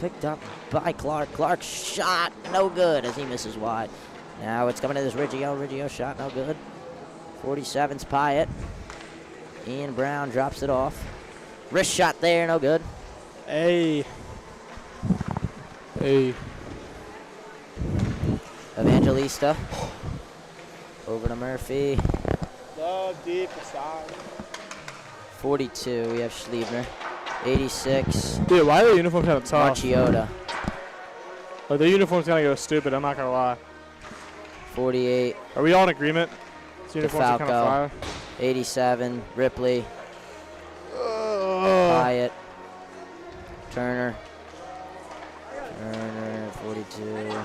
picked up by Clark. Clark's shot, no good as he misses wide. Now it's coming to this Riggio. Riggio shot, no good. 47's Pyatt. Ian Brown drops it off. Wrist shot there, no good. Hey. Evangelista. Over to Murphy. Love deep aside. 42, we have Schliebner. 86. Dude, why are the uniforms kind of tough? Marchiota. Like, the uniform's gonna go stupid, I'm not gonna lie. 48. Are we all in agreement? These uniforms are kind of fire. 87, Ripley. Pyatt. Turner. 42.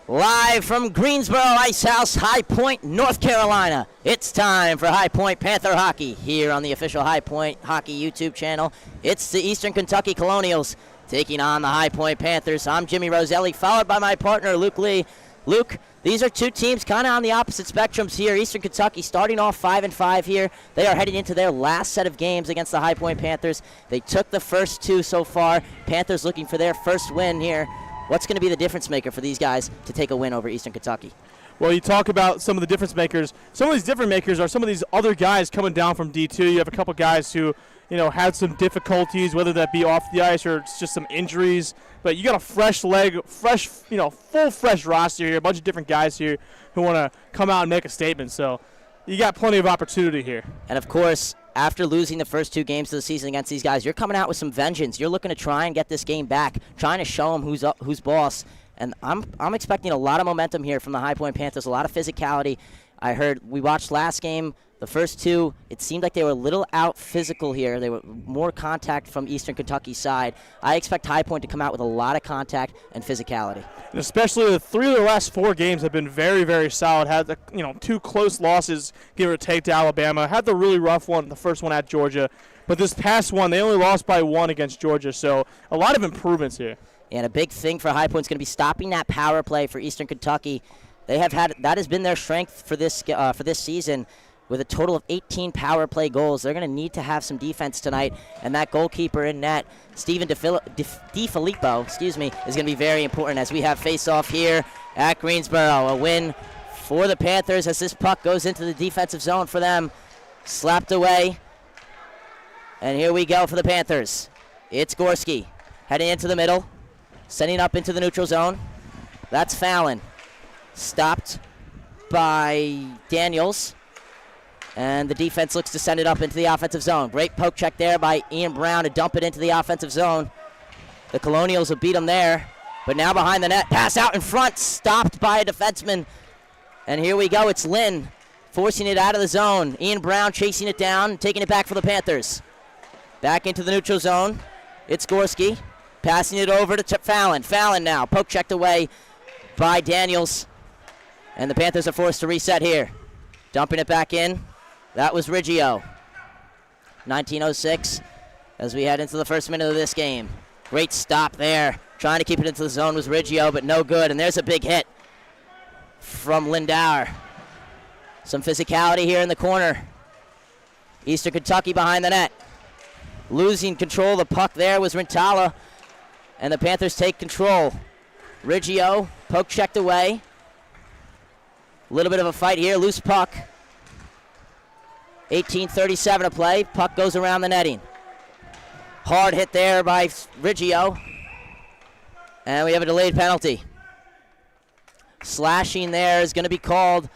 Live from Greensboro Ice House, High Point, North Carolina. It's time for High Point Panther Hockey here on the official High Point Hockey YouTube channel. It's the Eastern Kentucky Colonials taking on the High Point Panthers. I'm Jimmy Rosselli, followed by my partner, Luke Lee. Luke, these are two teams kind of on the opposite spectrums here. Eastern Kentucky starting off 5-5 here. They are heading into their last set of games against the High Point Panthers. They took the first two so far. Panthers looking for their first win here. What's going to be the difference maker for these guys to take a win over Eastern Kentucky? Well, you talk about some of the difference makers. Some of these difference makers are some of these other guys coming down from D2. You have a couple guys who, had some difficulties, whether that be off the ice or it's just some injuries. But you got a fresh full fresh roster here, a bunch of different guys here who want to come out and make a statement. So you got plenty of opportunity here. And, of course, after losing the first 2 games of the season against these guys, you're coming out with some vengeance. You're looking to try and get this game back, trying to show them who's boss. And I'm expecting a lot of momentum here from the High Point Panthers, a lot of physicality. I heard we watched last game. The first 2, it seemed like they were a little out physical here. They were more contact from Eastern Kentucky's side. I expect High Point to come out with a lot of contact and physicality. And especially the 3 of the last 4 games have been very, very solid. Had the 2 close losses, give or take, to Alabama. Had the really rough one, the first one at Georgia. But this past one, they only lost by 1 against Georgia. So a lot of improvements here. And a big thing for High Point is going to be stopping that power play for Eastern Kentucky. That has been their strength for this season. With a total of 18 power play goals, they're going to need to have some defense tonight, and that goalkeeper in net, Steven DiFilippo, is going to be very important as we have face-off here at Greensboro. A win for the Panthers as this puck goes into the defensive zone for them, slapped away, and here we go for the Panthers. It's Gorski heading into the middle, sending up into the neutral zone. That's Fallon, stopped by Daniels. And the defense looks to send it up into the offensive zone. Great poke check there by Ian Brown to dump it into the offensive zone. The Colonials will beat them there. But now behind the net, pass out in front, stopped by a defenseman. And here we go, it's Lynn forcing it out of the zone. Ian Brown chasing it down, taking it back for the Panthers. Back into the neutral zone. It's Gorski, passing it over to Fallon. Fallon now, poke checked away by Daniels. And the Panthers are forced to reset here. Dumping it back in. That was Riggio. 19:06 as we head into the first minute of this game. Great stop there. Trying to keep it into the zone was Riggio, but no good. And there's a big hit from Lindauer. Some physicality here in the corner. Eastern Kentucky behind the net. Losing control of the puck there was Rintala. And the Panthers take control. Riggio, poke checked away. A little bit of a fight here, loose puck. 18:37 to play. Puck goes around the netting. Hard hit there by Riggio. And we have a delayed penalty. Slashing there is going to be called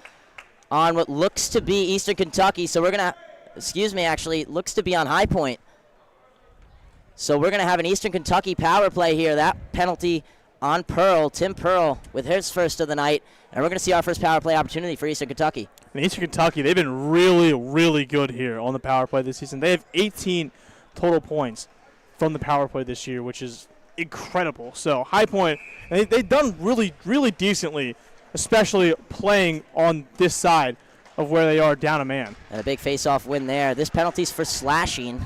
on what looks to be Eastern Kentucky. So we're going to, looks to be on High Point. So we're going to have an Eastern Kentucky power play here. That penalty on Pearl, Tim Pearl, with his first of the night. And we're going to see our first power play opportunity for Eastern Kentucky. And Eastern Kentucky, they've been really, really good here on the power play this season. They have 18 total points from the power play this year, which is incredible. So High Point, they've done really, really decently, especially playing on this side of where they are down a man. And a big face-off win there. This penalty's for slashing.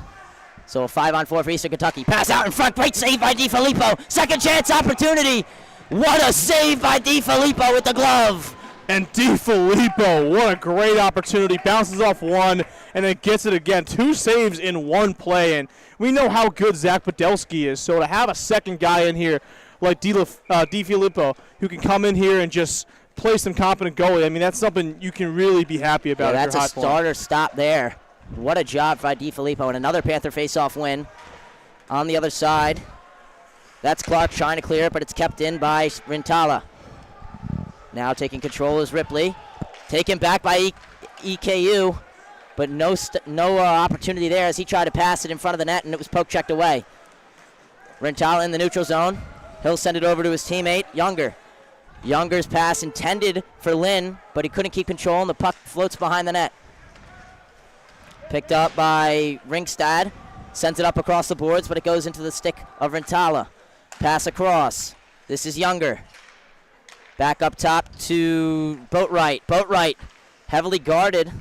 So a 5-on-4 for Eastern Kentucky. Pass out in front. Great save by DiFilippo. Second chance opportunity. What a save by DiFilippo with the glove. And DiFilippo, what a great opportunity. Bounces off one and then gets it again. 2 saves in one play. And we know how good Zach Podolsky is. So to have a second guy in here like DiFilippo who can come in here and just play some competent goalie, I mean, that's something you can really be happy about. Yeah, that's a starter stop there. What a job by DiFilippo. And another Panther face-off win on the other side. That's Clark trying to clear it, but it's kept in by Rintala. Now taking control is Ripley. Taken back by EKU, but no opportunity there as he tried to pass it in front of the net, and it was poke checked away. Rintala in the neutral zone. He'll send it over to his teammate, Younger. Younger's pass intended for Lynn, but he couldn't keep control, and the puck floats behind the net. Picked up by Ringstad. Sends it up across the boards, but it goes into the stick of Rintala. Pass across. This is Younger. Back up top to Boatwright. Boatwright heavily guarded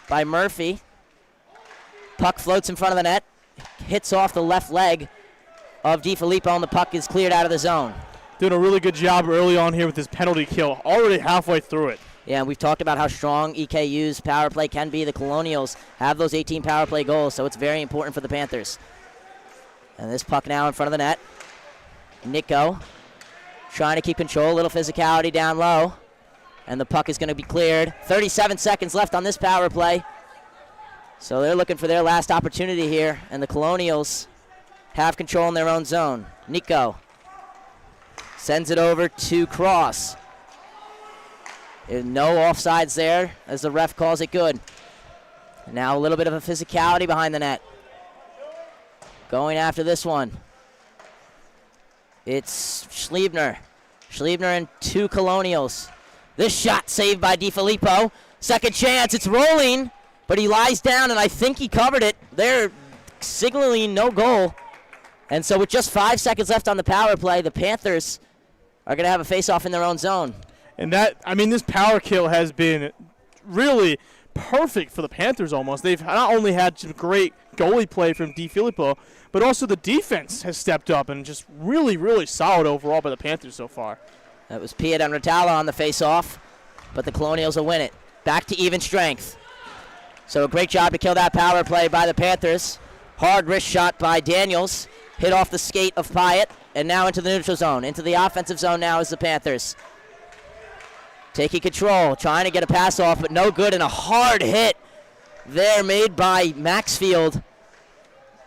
by Murphy. Puck floats in front of the net. Hits off the left leg of DiFilippo, and the puck is cleared out of the zone. Doing a really good job early on here with his penalty kill. Already halfway through it. Yeah, and we've talked about how strong EKU's power play can be. The Colonials have those 18 power play goals, so it's very important for the Panthers. And this puck now in front of the net. Nico trying to keep control, a little physicality down low. And the puck is going to be cleared. 37 seconds left on this power play. So they're looking for their last opportunity here, and the Colonials have control in their own zone. Nico sends it over to Cross. There's no offsides there as the ref calls it good. Now a little bit of a physicality behind the net. Going after this one. It's Schliebner. Schliebner and 2 Colonials. This shot saved by DiFilippo. Second chance, it's rolling, but he lies down, and I think he covered it. They're signaling no goal. And so with just 5 seconds left on the power play, the Panthers are going to have a face-off in their own zone. And that, I mean, this power kill has been really perfect for the Panthers almost. They've not only had some great goalie play from DiFilippo, but also the defense has stepped up and just really, really solid overall by the Panthers so far. That was Piet and Rotala on the face-off, but the Colonials will win it. Back to even strength. So a great job to kill that power play by the Panthers. Hard wrist shot by Daniels. Hit off the skate of Piet, and now into the neutral zone. Into the offensive zone now is the Panthers. Taking control, trying to get a pass off, but no good, and a hard hit there made by Maxfield.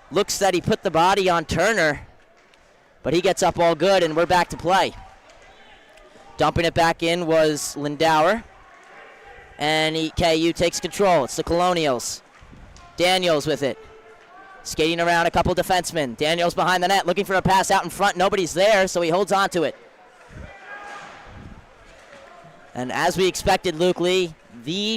Looks that he put the body on Turner, but he gets up all good, and we're back to play. Dumping it back in was Lindauer, and KU takes control. It's the Colonials. Daniels with it. Skating around a couple defensemen. Daniels behind the net, looking for a pass out in front. Nobody's there, so he holds on to it. And as we expected, Luke Lee, the